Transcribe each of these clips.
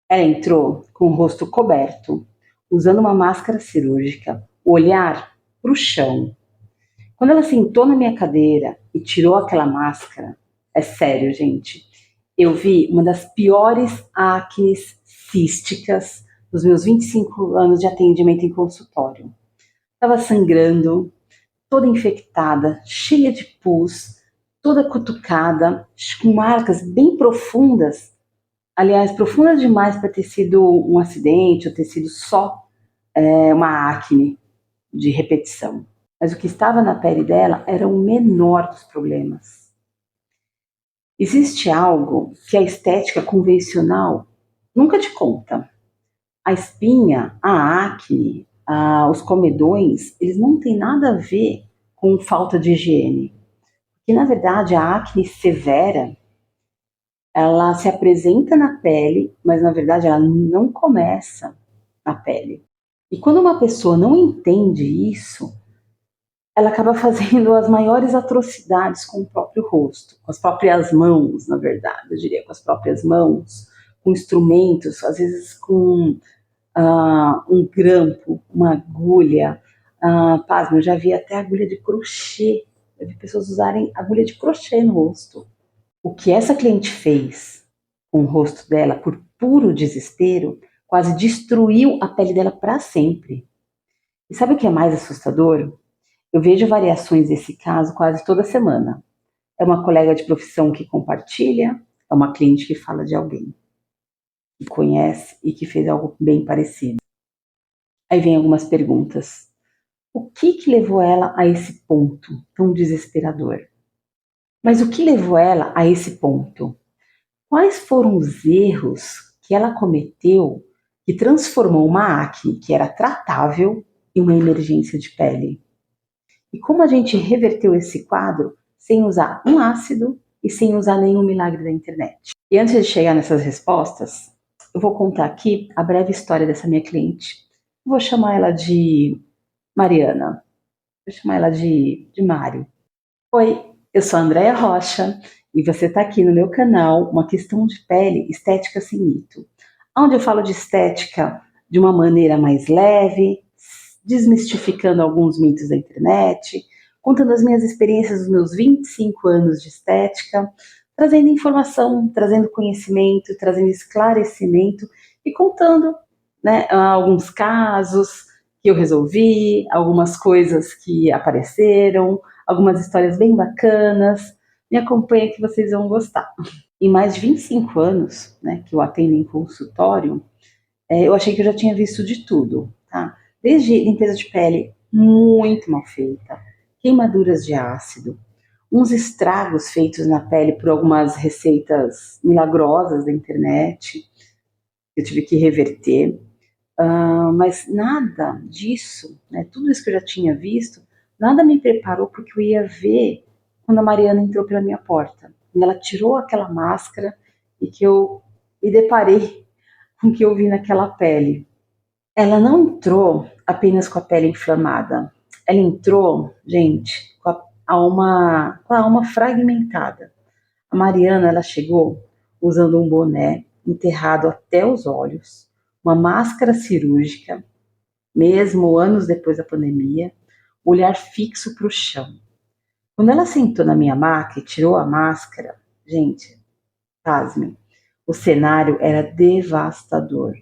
Ela entrou com o rosto coberto, usando uma máscara cirúrgica, o olhar para o chão. Quando ela sentou na minha cadeira e tirou aquela máscara, é sério, gente, eu vi uma das piores acnes císticas dos meus 25 anos de atendimento em consultório. Estava sangrando, toda infectada, cheia de pus, toda cutucada, com marcas bem profundas, aliás, profundas demais para ter sido um acidente ou ter sido só uma acne de repetição. Mas o que estava na pele dela era o menor dos problemas. Existe algo que a estética convencional nunca te conta. A espinha, a acne, os comedões, eles não têm nada a ver com falta de higiene. Que na verdade a acne severa, ela se apresenta na pele, mas na verdade ela não começa na pele. E quando uma pessoa não entende isso, ela acaba fazendo as maiores atrocidades com o próprio rosto, com as próprias mãos, na verdade, eu diria, com as próprias mãos, com instrumentos, às vezes com um grampo, uma agulha. Pasme, eu já vi até agulha de crochê. Eu vi pessoas usarem agulha de crochê no rosto. O que essa cliente fez com o rosto dela, por puro desespero, quase destruiu a pele dela para sempre. E sabe o que é mais assustador? Eu vejo variações desse caso quase toda semana. É uma colega de profissão que compartilha, é uma cliente que fala de alguém que conhece e que fez algo bem parecido. Aí vem algumas perguntas. O que levou ela a esse ponto tão desesperador? Mas o que levou ela a esse ponto? Quais foram os erros que ela cometeu que transformou uma acne que era tratável em uma emergência de pele? E como a gente reverteu esse quadro sem usar um ácido e sem usar nenhum milagre da internet? E antes de chegar nessas respostas, eu vou contar aqui a breve história dessa minha cliente. Vou chamar ela de Mariana. Vou chamar ela de Mário. Oi, eu sou a Andréia Rocha e você está aqui no meu canal Uma Questão de Pele, Estética Sem Mito, onde eu falo de estética de uma maneira mais leve, desmistificando alguns mitos da internet, contando as minhas experiências dos meus 25 anos de estética, trazendo informação, trazendo conhecimento, trazendo esclarecimento e contando, né, alguns casos que eu resolvi, algumas coisas que apareceram, algumas histórias bem bacanas. Me acompanha que vocês vão gostar. Em mais de 25 anos, né, que eu atendo em consultório, eu achei que eu já tinha visto de tudo, tá? Desde limpeza de pele muito mal feita, queimaduras de ácido, uns estragos feitos na pele por algumas receitas milagrosas da internet, que eu tive que reverter, mas nada disso, né, tudo isso que eu já tinha visto, nada me preparou para o que eu ia ver quando a Mariana entrou pela minha porta. Quando ela tirou aquela máscara e que eu me deparei com o que eu vi naquela pele. Ela não entrou apenas com a pele inflamada. Ela entrou, gente, com a alma fragmentada. A Mariana, ela chegou usando um boné enterrado até os olhos, uma máscara cirúrgica, mesmo anos depois da pandemia, olhar fixo para o chão. Quando ela sentou na minha maca e tirou a máscara, gente, pasmem, o cenário era devastador.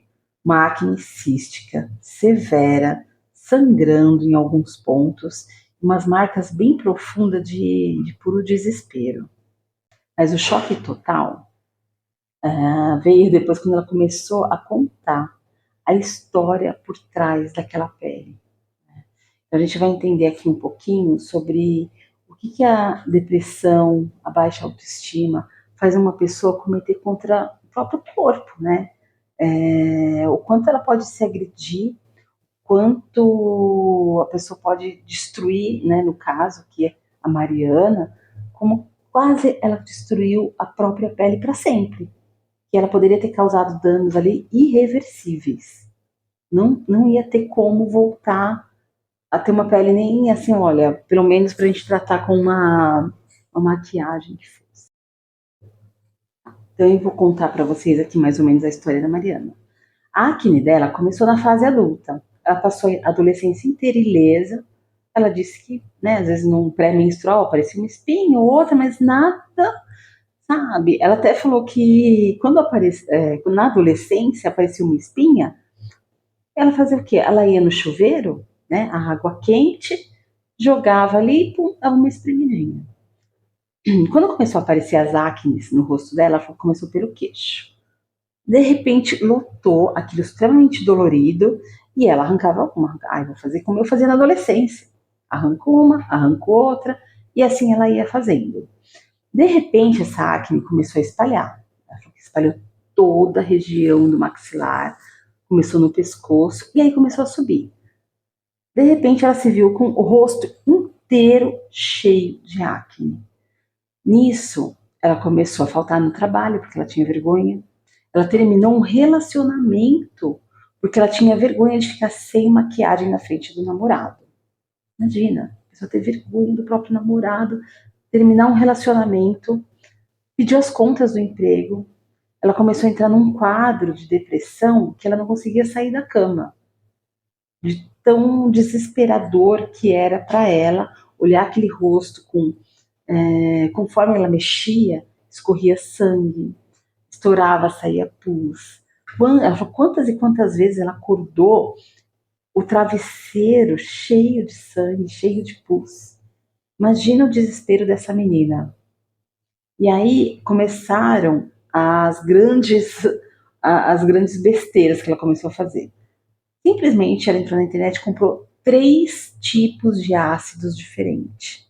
Uma acne cística, severa, sangrando em alguns pontos, umas marcas bem profundas de puro desespero. Mas o choque total veio depois quando ela começou a contar a história por trás daquela pele. Então, a gente vai entender aqui um pouquinho sobre o que a depressão, a baixa autoestima faz uma pessoa cometer contra o próprio corpo, né? O quanto ela pode se agredir, quanto a pessoa pode destruir, né, no caso, que é a Mariana, como quase ela destruiu a própria pele para sempre. Que ela poderia ter causado danos ali irreversíveis. Não ia ter como voltar a ter uma pele nem assim, olha, pelo menos pra gente tratar com uma maquiagem que fosse. Então eu vou contar para vocês aqui mais ou menos a história da Mariana. A acne dela começou na fase adulta. Ela passou a adolescência inteira ilesa. Ela disse que, né, às vezes num pré-menstrual aparecia uma espinha ou outra, mas nada, sabe? Ela até falou que quando na adolescência aparecia uma espinha, ela fazia o quê? Ela ia no chuveiro, né, a água quente, jogava ali e pum, dava uma espremidinha. Quando começou a aparecer as acnes no rosto dela, ela falou que começou pelo queixo. De repente, lotou aquilo extremamente dolorido e ela arrancava uma. Ai, vou fazer como eu fazia na adolescência. Arrancou uma, arrancou outra e assim ela ia fazendo. De repente, essa acne começou a espalhar. Ela falou que espalhou toda a região do maxilar, começou no pescoço e aí começou a subir. De repente, ela se viu com o rosto inteiro cheio de acne. Nisso, ela começou a faltar no trabalho porque ela tinha vergonha. Ela terminou um relacionamento porque ela tinha vergonha de ficar sem maquiagem na frente do namorado. Imagina, a pessoa ter vergonha do próprio namorado, terminar um relacionamento, pediu as contas do emprego. Ela começou a entrar num quadro de depressão que ela não conseguia sair da cama. De tão desesperador que era para ela olhar aquele rosto conforme ela mexia, escorria sangue, estourava, saía pus. Ela falou quantas e quantas vezes ela acordou o travesseiro cheio de sangue, cheio de pus. Imagina o desespero dessa menina. E aí começaram as grandes besteiras que ela começou a fazer. Simplesmente ela entrou na internet e comprou 3 tipos de ácidos diferentes.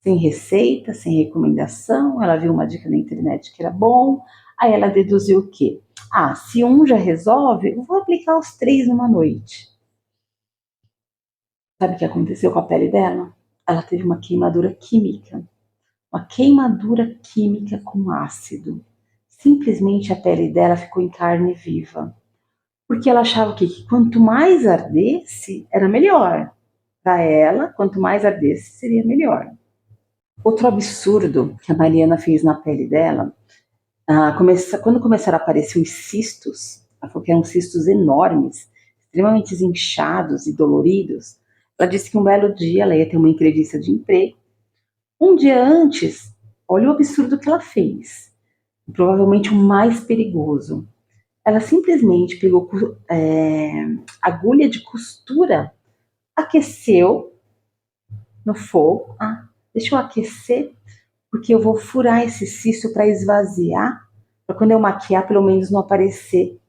Sem receita, sem recomendação, ela viu uma dica na internet que era bom, aí ela deduziu o quê? Ah, se um já resolve, eu vou aplicar os 3 numa noite. Sabe o que aconteceu com a pele dela? Ela teve uma queimadura química. Uma queimadura química com ácido. Simplesmente a pele dela ficou em carne viva. Porque ela achava que quanto mais ardesse, era melhor. Para ela, quanto mais ardesse, seria melhor. Outro absurdo que a Mariana fez na pele dela, quando começaram a aparecer os cistos, ela falou que eram cistos enormes, extremamente inchados e doloridos. Ela disse que um belo dia ela ia ter uma entrevista de emprego. Um dia antes, olha o absurdo que ela fez. Provavelmente o mais perigoso. Ela simplesmente pegou agulha de costura, aqueceu no fogo. Ah, deixa eu aquecer, porque eu vou furar esse cisto para esvaziar, para quando eu maquiar, pelo menos não aparecer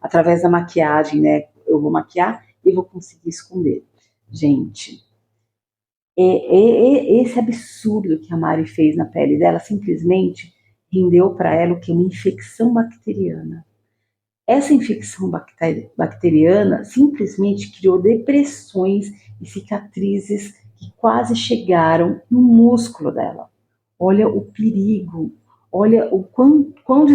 através da maquiagem, né? Eu vou maquiar e vou conseguir esconder. Gente, esse absurdo que a Mari fez na pele dela simplesmente rendeu para ela o que? Uma infecção bacteriana. Essa infecção bacteriana simplesmente criou depressões e cicatrizes que quase chegaram no músculo dela. Olha o perigo, olha o quão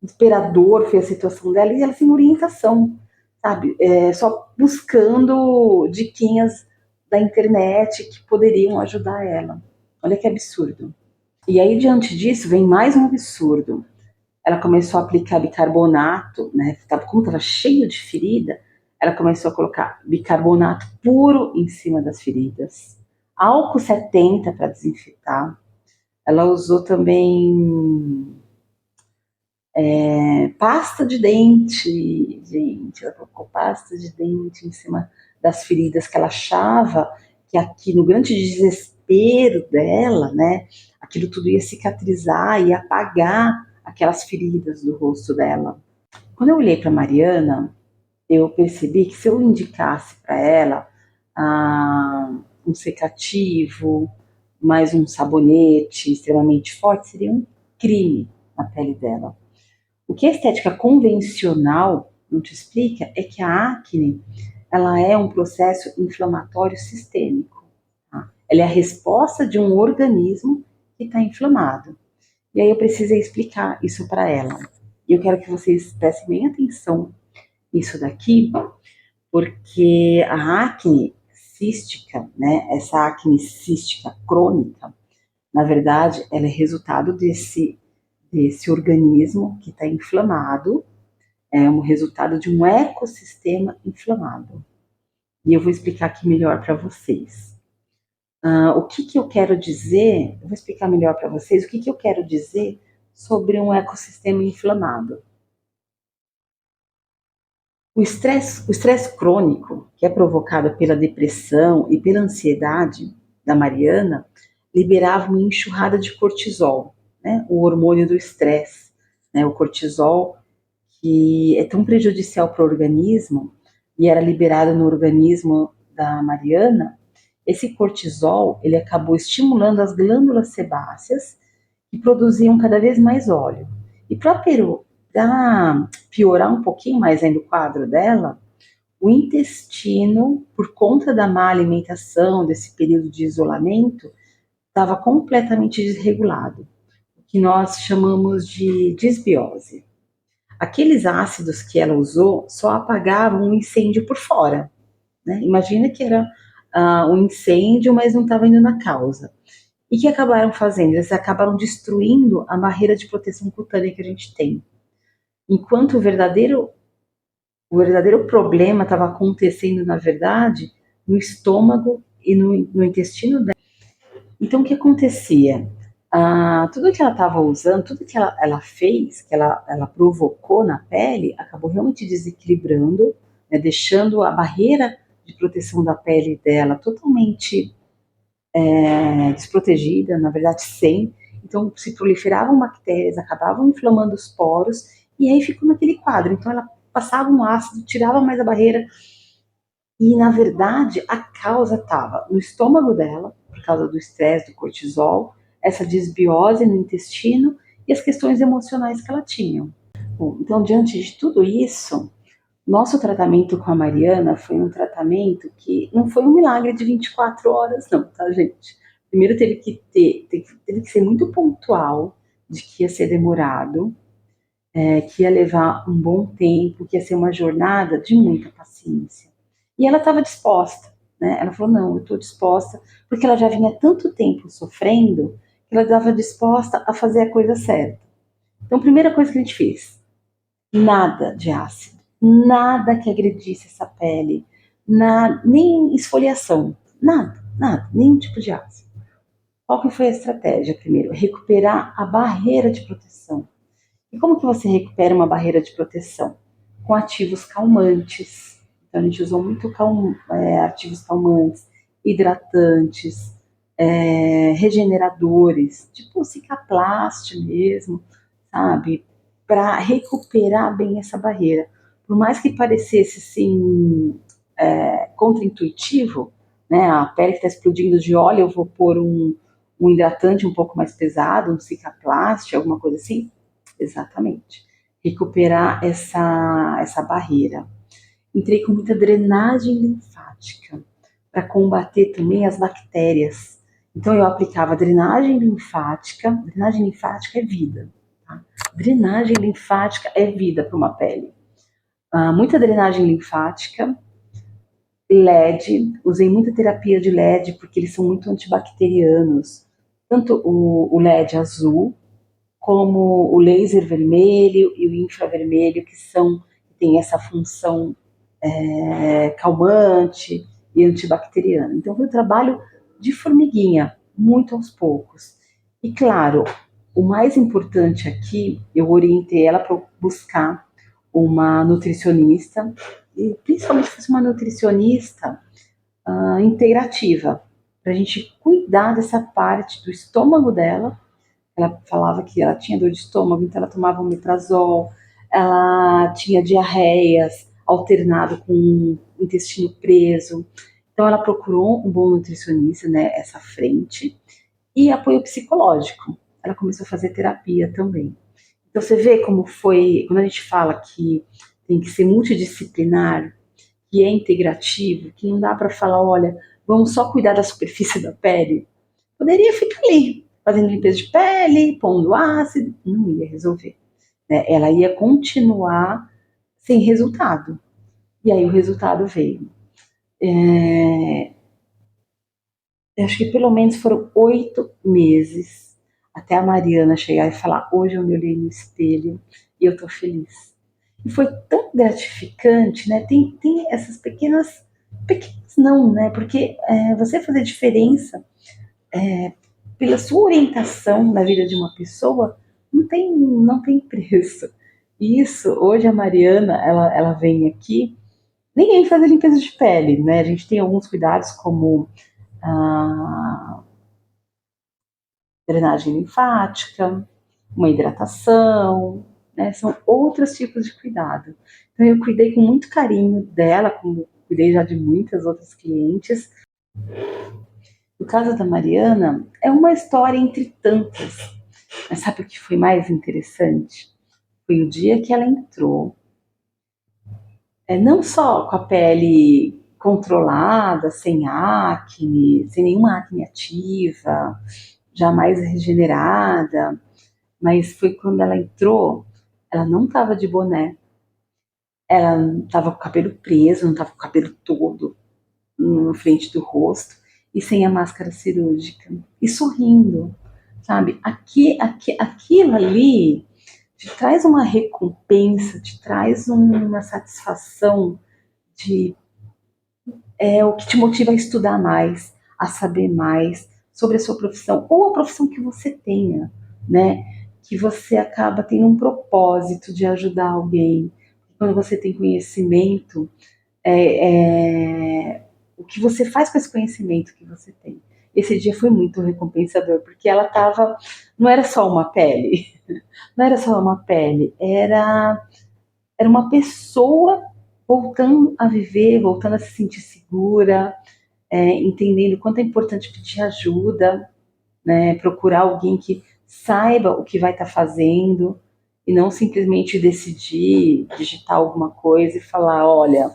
desesperador foi a situação dela e ela sem orientação, sabe? Só buscando diquinhas da internet que poderiam ajudar ela. Olha que absurdo. E aí, diante disso, vem mais um absurdo. Ela começou a aplicar bicarbonato, né? Como estava cheio de ferida, ela começou a colocar bicarbonato puro em cima das feridas, álcool 70 para desinfetar. Ela usou também pasta de dente, gente. Ela colocou pasta de dente em cima das feridas que ela achava que aqui no grande desespero dela, né? Aquilo tudo ia cicatrizar, ia apagar aquelas feridas do rosto dela. Quando eu olhei para Mariana, eu percebi que se eu indicasse para ela um secativo, mais um sabonete extremamente forte, seria um crime na pele dela. O que a estética convencional não te explica é que a acne ela é um processo inflamatório sistêmico. Tá? Ela é a resposta de um organismo que está inflamado. E aí eu precisei explicar isso para ela. E eu quero que vocês prestem bem atenção nisso daqui, porque a acne cística, né, essa acne cística crônica, Na verdade, ela é resultado desse organismo que está inflamado, é um resultado de um ecossistema inflamado. E eu vou explicar aqui melhor para vocês. O que eu quero dizer, eu vou explicar melhor para vocês o que eu quero dizer sobre um ecossistema inflamado. O estresse crônico, que é provocado pela depressão e pela ansiedade da Mariana, liberava uma enxurrada de cortisol, né? O hormônio do estresse, né? O cortisol, que é tão prejudicial para o organismo e era liberado no organismo da Mariana. Esse cortisol, ele acabou estimulando as glândulas sebáceas que produziam cada vez mais óleo. E para piorar um pouquinho mais ainda o quadro dela, o intestino, por conta da má alimentação, desse período de isolamento, estava completamente desregulado, o que nós chamamos de disbiose. Aqueles ácidos que ela usou só apagavam um incêndio por fora, né? Imagina que era um incêndio, mas não estava indo na causa. E que acabaram fazendo? Eles acabaram destruindo a barreira de proteção cutânea que a gente tem. Enquanto o verdadeiro problema estava acontecendo, na verdade, no estômago e no intestino dela. Então, o que acontecia? Tudo que ela estava usando, tudo que ela fez, que ela provocou na pele, acabou realmente desequilibrando, né, deixando a barreira de proteção da pele dela totalmente desprotegida, na verdade, sem. Então, se proliferavam bactérias, acabavam inflamando os poros, e aí ficou naquele quadro. Então, ela passava um ácido, tirava mais a barreira, e, na verdade, a causa estava no estômago dela, por causa do estresse, do cortisol, essa desbiose no intestino e as questões emocionais que ela tinha. Bom, então, diante de tudo isso, nosso tratamento com a Mariana foi um tratamento que não foi um milagre de 24 horas, não, tá, gente? Primeiro teve que ser muito pontual de que ia ser demorado, que ia levar um bom tempo, que ia ser uma jornada de muita paciência. E ela estava disposta, né? Ela falou, não, eu estou disposta, porque ela já vinha tanto tempo sofrendo, que ela estava disposta a fazer a coisa certa. Então, a primeira coisa que a gente fez, nada de ácido, nada que agredisse essa pele, nem esfoliação, nada, nenhum tipo de ácido. Qual que foi a estratégia? Primeiro, recuperar a barreira de proteção. E como que você recupera uma barreira de proteção? Com ativos calmantes. Então, a gente usou muito ativos calmantes, hidratantes, regeneradores, tipo cicaplast mesmo, sabe? Para recuperar bem essa barreira. Por mais que parecesse, assim, contraintuitivo, né? A pele que está explodindo de óleo, eu vou pôr um hidratante um pouco mais pesado, um cicaplast, alguma coisa assim. Exatamente. Recuperar essa barreira. Entrei com muita drenagem linfática para combater também as bactérias. Então eu aplicava drenagem linfática. Drenagem linfática é vida. Tá? Drenagem linfática é vida para uma pele. Muita drenagem linfática, LED, usei muita terapia de LED porque eles são muito antibacterianos. Tanto o LED azul, como o laser vermelho e o infravermelho, que têm essa função calmante e antibacteriana. Então, foi um trabalho de formiguinha, muito aos poucos. E, claro, o mais importante aqui, eu orientei ela para buscar uma nutricionista, e principalmente fosse uma nutricionista integrativa, para a gente cuidar dessa parte do estômago dela. Ela falava que ela tinha dor de estômago, então ela tomava omeprazol, ela tinha diarreias alternado com o intestino preso. Então ela procurou um bom nutricionista, né, essa frente, e apoio psicológico. Ela começou a fazer terapia também. Então você vê como foi, quando a gente fala que tem que ser multidisciplinar, que é integrativo, que não dá para falar, olha, vamos só cuidar da superfície da pele. Poderia ficar ali, fazendo limpeza de pele, pondo ácido, não ia resolver. Né? Ela ia continuar sem resultado. E aí o resultado veio. eu acho que pelo menos foram 8 meses até a Mariana chegar e falar: hoje eu me olhei no espelho e eu tô feliz. E foi tão gratificante, né? Tem essas pequenas não, né? Porque você fazer diferença pela sua orientação na vida de uma pessoa não tem preço. Isso, hoje a Mariana, ela vem aqui, nem vem fazer limpeza de pele, né? A gente tem alguns cuidados como a drenagem linfática, uma hidratação, né? São outros tipos de cuidado. Então eu cuidei com muito carinho dela, como cuidei já de muitas outras clientes. O caso da Mariana é uma história entre tantas. Mas sabe o que foi mais interessante? Foi o dia que ela entrou, não só com a pele controlada, sem acne, sem nenhuma acne ativa, jamais regenerada, mas foi quando ela entrou, ela não estava de boné, ela estava com o cabelo preso, não estava com o cabelo todo na frente do rosto e sem a máscara cirúrgica e sorrindo, sabe? Aquilo ali te traz uma recompensa, te traz uma satisfação de o que te motiva a estudar mais, a saber mais sobre a sua profissão ou a profissão que você tenha, né? Que você acaba tendo um propósito de ajudar alguém. Quando você tem conhecimento, o que você faz com esse conhecimento que você tem. Esse dia foi muito recompensador, porque ela estava. Não era só uma pele, não era só uma pele, era uma pessoa voltando a viver, voltando a se sentir segura, entendendo o quanto é importante pedir ajuda, né, procurar alguém que saiba o que vai estar fazendo e não simplesmente decidir digitar alguma coisa e falar: olha,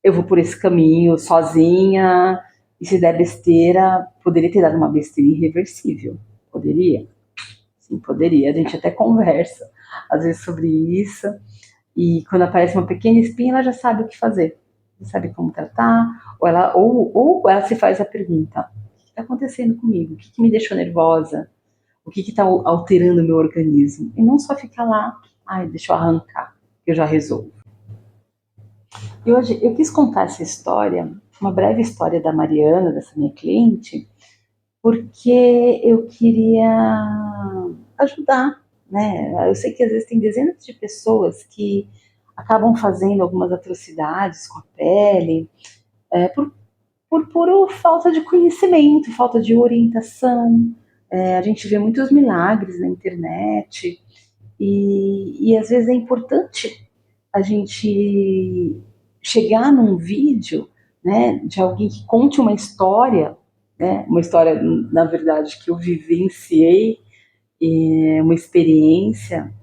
eu vou por esse caminho sozinha, e se der besteira, poderia ter dado uma besteira irreversível. Poderia? Sim, poderia. A gente até conversa às vezes sobre isso. E quando aparece uma pequena espinha, ela já sabe o que fazer. Já sabe como tratar. Ou ela se faz a pergunta: o que está acontecendo comigo? O que me deixou nervosa? O que está alterando o meu organismo? E não só ficar lá: ai, deixa eu arrancar, que eu já resolvo. E hoje eu quis contar essa história, uma breve história da Mariana, dessa minha cliente, porque eu queria ajudar, né? Eu sei que às vezes tem dezenas de pessoas que acabam fazendo algumas atrocidades com a pele, por pura falta de conhecimento, falta de orientação. A gente vê muitos milagres na internet e às vezes é importante a gente chegar num vídeo, né, de alguém que conte uma história, na verdade, que eu vivenciei, uma experiência,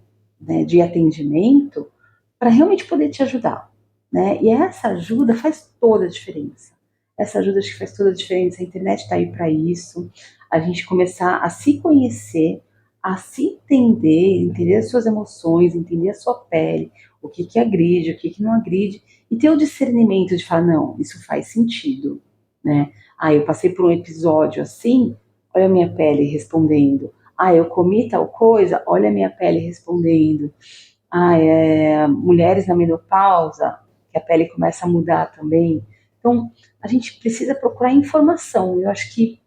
né, de atendimento, para realmente poder te ajudar, né? E essa ajuda faz toda a diferença. Essa ajuda acho que faz toda a diferença. A internet está aí para isso. A gente começar a se conhecer, a se entender as suas emoções, entender a sua pele, o que agride, o que não agride, e ter o discernimento de falar: não, isso faz sentido, né? Ah, eu passei por um episódio assim, olha a minha pele respondendo. Ah, eu comi tal coisa, olha a minha pele respondendo. Ah, mulheres na menopausa, que a pele começa a mudar também. Então, a gente precisa procurar informação. Eu acho que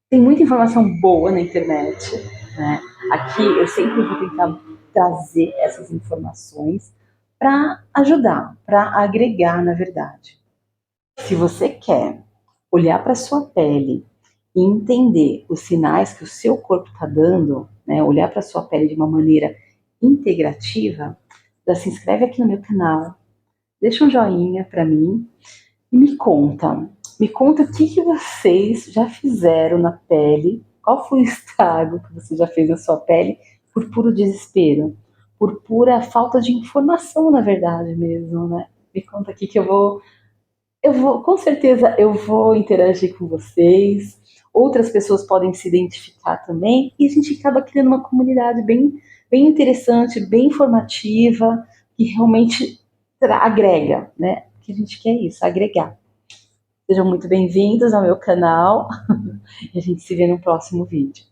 tem muita informação boa na internet, né? Aqui eu sempre vou tentar trazer essas informações para ajudar, para agregar, na verdade. Se você quer olhar para sua pele e entender os sinais que o seu corpo está dando, né? Olhar para sua pele de uma maneira integrativa, já se inscreve aqui no meu canal, deixa um joinha para mim e me conta o que vocês já fizeram na pele, qual foi o estrago que você já fez na sua pele por puro desespero, por pura falta de informação, na verdade mesmo, né? Me conta aqui que com certeza eu vou interagir com vocês. Outras pessoas podem se identificar também e a gente acaba criando uma comunidade bem interessante, bem informativa, que realmente agrega, né? O que a gente quer é isso, agregar. Sejam muito bem-vindos ao meu canal e a gente se vê no próximo vídeo.